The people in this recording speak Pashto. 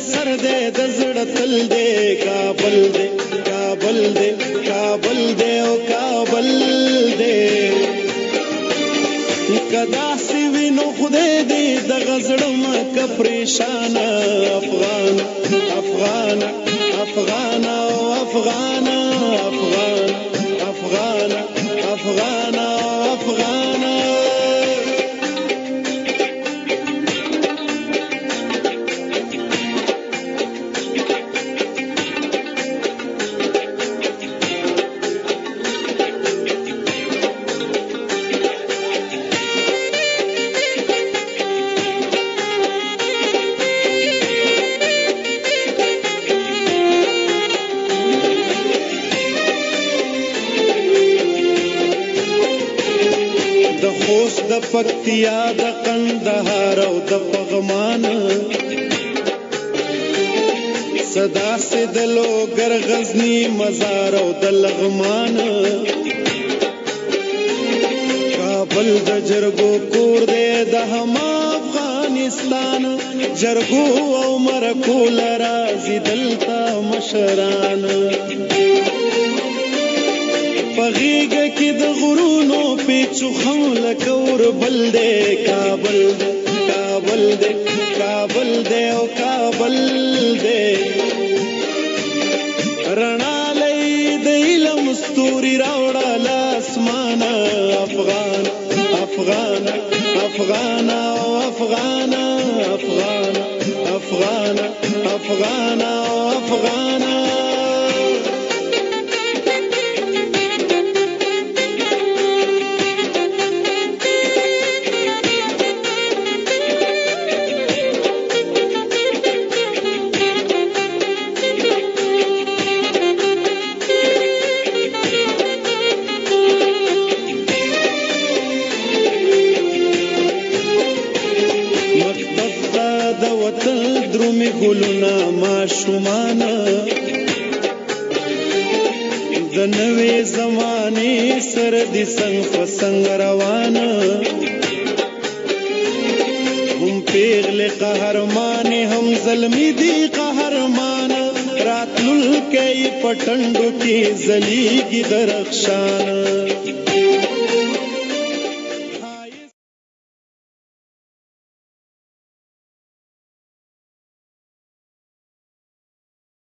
سر دے د زړه تل دے کابل دے کابل دے کابل دے او کابل دے کدا سی وینو خدای دې د غزړم ک پریشان افغان افغان افغان افغان افغان افغان افغان افغان د پکتیا د قندهار او د پغمان صدا سے د لوګر غزنی مزار او د لغمان کابل د جرګو کور دې د هم افغانستان جرګو او مرکو لرازي دلتا مشران پغیګ کې د غرونو پیچو خول کور بل دے کابل دے کابل دے کابل دے او کابل دے رڼا لې د علم ستوري راوړه لاسمان افغان افغان افغان افغان افغان افغان افغان افغان درومي ګلونه ماشومانه د نوې زمانې سره د څنګ په څنګ روانه هم پیغلې قهرمانې هم زلمي دي قهرمانه راتلونکی په ټنډو کې ځلیږي درخشانه